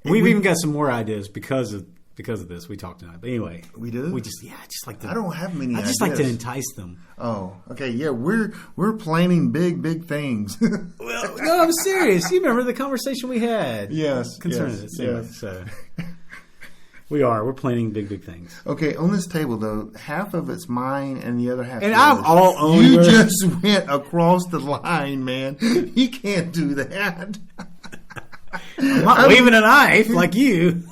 We've even got some more ideas because of this we talked tonight. But anyway,
we do.
We just like to.
I don't have many.
I just like to entice them.
Oh, okay. Yeah, we're planning big things.
Well, no, I'm serious. You remember the conversation we had?
Yes,
concerning
yes,
it.
yes.
So we're planning big things.
Okay, on this table though, half of it's mine and the other half.
And
yours.
I'm all owner.
You just went across the line, man. You can't do that.
I'm not waving a knife like you.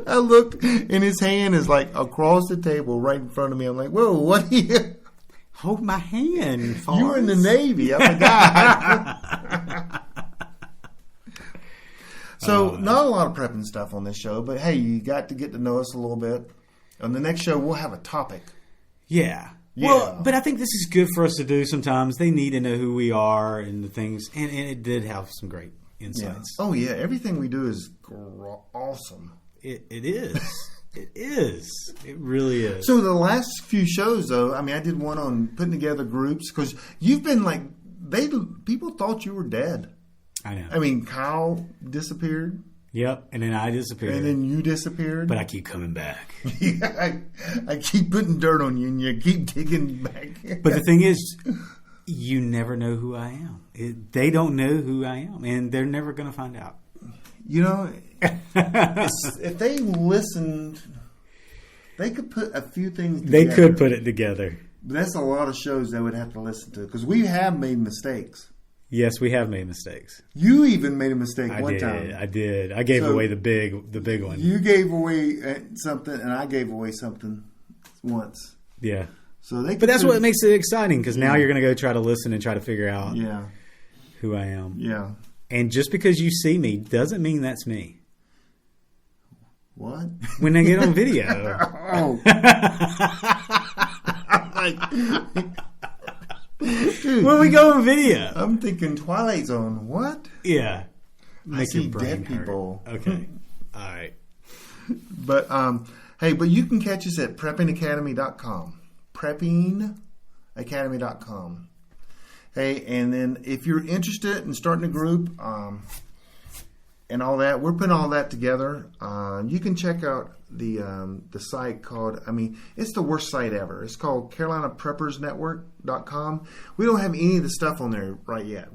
I looked, and his hand is like across the table, right in front of me. I'm like, "Whoa, what are you?"
Hold my hand. Forrest.
You were in the Navy. I forgot. So, not a lot of prepping stuff on this show, but hey, you got to get to know us a little bit. On the next show, we'll have a topic.
Yeah. Well, but I think this is good for us to do sometimes. They need to know who we are and the things, and it did have some great insights.
Yeah. Oh, yeah. Everything we do is awesome.
It is. It is. It really is.
So, the last few shows, though, I did one on putting together groups, because you've been like, people thought you were dead.
I know.
Kyle disappeared.
Yep, and then I disappeared.
And then you disappeared.
But I keep coming back.
Yeah, I keep putting dirt on you, and you keep digging back.
But the thing is, you never know who I am. They don't know who I am, and they're never going to find out.
If they listened They could put a few things together.
They could put it together.
But that's a lot of shows they would have to listen to because we have made mistakes.
Yes, we have made mistakes.
You even made a mistake one
time.
time.
I did. I gave away the big one.
You gave away something, and I gave away something once.
Yeah.
So they.
But that's what makes it exciting because now you're going to go try to listen and try to figure out who I am.
Yeah. And
just because you see me doesn't mean that's me.
What?
When I get on video.
Oh. Dude,
when we go on video.
I'm thinking Twilight Zone. What?
Yeah.
I see dead people.
Okay. All right.
But hey, but you can catch us at preppingacademy.com. Preppingacademy.com. Hey, and then if you're interested in starting a group and all that, we're putting all that together. You can check out the site called, it's the worst site ever. It's called CarolinaPreppersNetwork.com. We don't have any of the stuff on there right yet.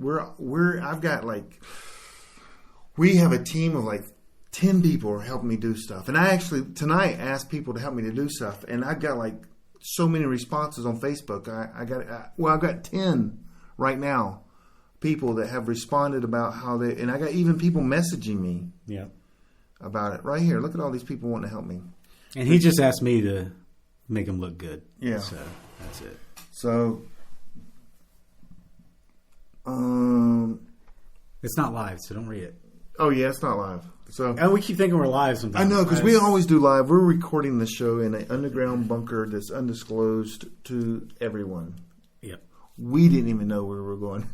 We have a team of like 10 people are helping me do stuff. And I actually tonight asked people to help me to do stuff. And I've got like so many responses on Facebook. I've got 10 right now. People that have responded about how and I got even people messaging me about it right here. Look at all these people wanting to help me.
And he just asked me to make them look good.
Yeah.
So that's it.
So,
it's not live, so don't read it.
Oh yeah, it's not live. So,
and we keep thinking we're live sometimes.
I know, because we always do live. We're recording the show in an underground bunker that's undisclosed to everyone.
Yep.
We didn't even know where we were going.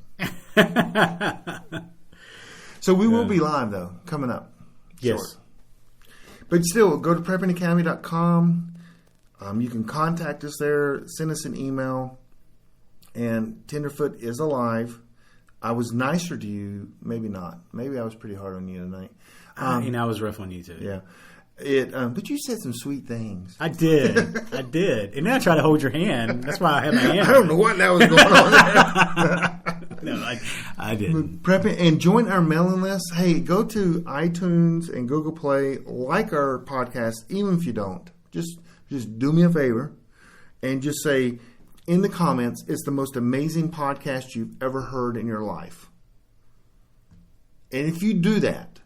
So we will be live though, coming up.
Yes.
Short. But still, go to preppingacademy.com. You can contact us there, send us an email. And Tenderfoot is alive. I was nicer to you, maybe not. Maybe I was pretty hard on you tonight.
And I was rough on you too.
Yeah. But you said some sweet things.
I did. And then I tried to hold your hand. That's why I had my hand.
I don't know what that was going on there.
No, I didn't.
Prepping and join our mailing list. Hey, go to iTunes and Google Play, like our podcast, even if you don't. Just do me a favor and just say in the comments, it's the most amazing podcast you've ever heard in your life. And if you do that,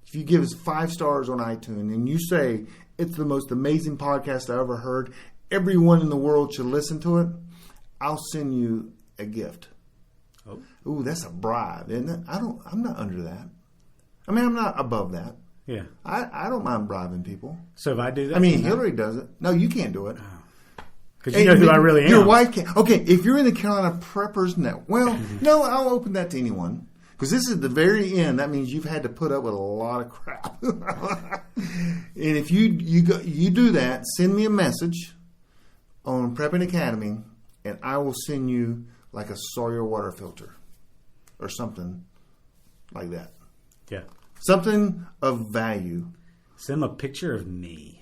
if you give us 5 stars on iTunes and you say it's the most amazing podcast I ever heard, everyone in the world should listen to it, I'll send you a gift. Oh. Ooh, that's a bribe, isn't it? I'm not under that. I'm not above that.
Yeah.
I don't mind bribing people.
So if I do that?
Hillary does it. No, you can't do it.
Because you know who I really am.
Your wife can't. Okay, if you're in the Carolina Preppers Network, well, no, I'll open that to anyone. Because this is the very end. That means you've had to put up with a lot of crap. And if you do that, send me a message on Prepping Academy, and I will send you like a Sawyer water filter or something like that.
Yeah.
Something of value.
Send them a picture of me.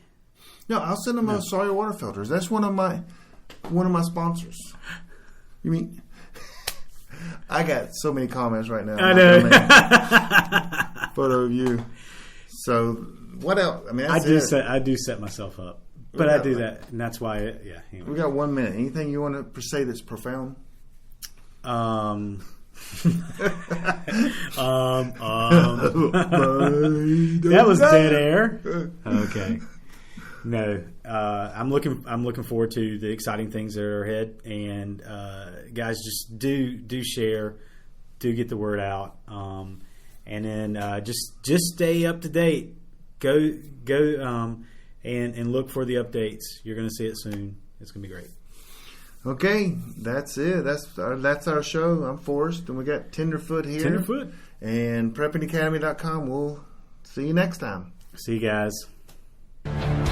No, I'll send them a Sawyer water filters. That's one of my sponsors. You mean? I got so many comments right now.
I know.
Photo of you. So what else?
I do set myself up, but I do that, and that's why. Anyway.
We got 1 minute. Anything you want to say that's profound?
That was dead air. Okay. No, I'm looking forward to the exciting things that are ahead, and guys, just do share, do get the word out, and then just stay up to date. Go and look for the updates. You're going to see it soon. It's going to be great.
Okay, that's it. That's our show. I'm Forrest, and we got Tenderfoot here.
Tenderfoot.
And preppingacademy.com. We'll see you next time.
See you guys.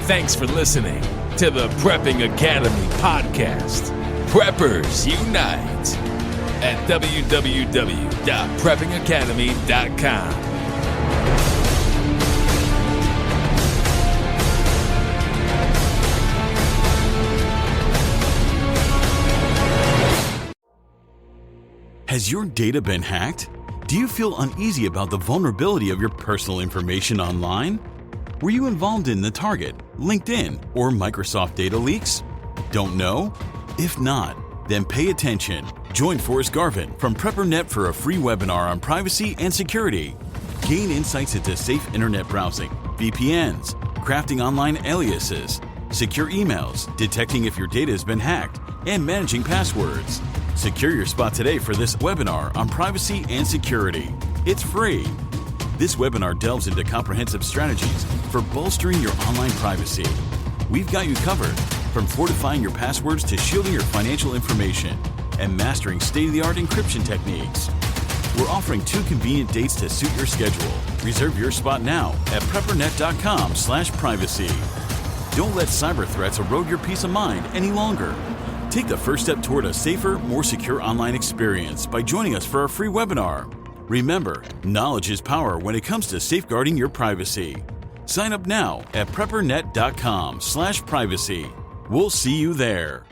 Thanks for listening to the Prepping Academy podcast. Preppers Unite at www.preppingacademy.com.
Has your data been hacked? Do you feel uneasy about the vulnerability of your personal information online? Were you involved in the target LinkedIn, or Microsoft data leaks? Don't know? If not, then pay attention. Join Forrest Garvin from PrepperNet for a free webinar on privacy and security. Gain insights into safe internet browsing, VPNs, crafting online aliases, secure emails, detecting if your data has been hacked, and managing passwords. Secure your spot today for this webinar on privacy and security. It's free. This webinar delves into comprehensive strategies for bolstering your online privacy. We've got you covered, from fortifying your passwords to shielding your financial information and mastering state-of-the-art encryption techniques. We're offering 2 convenient dates to suit your schedule. Reserve your spot now at preppernet.com/privacy. Don't let cyber threats erode your peace of mind any longer. Take the first step toward a safer, more secure online experience by joining us for our free webinar. Remember, knowledge is power when it comes to safeguarding your privacy. Sign up now at preppernet.com/privacy. We'll see you there.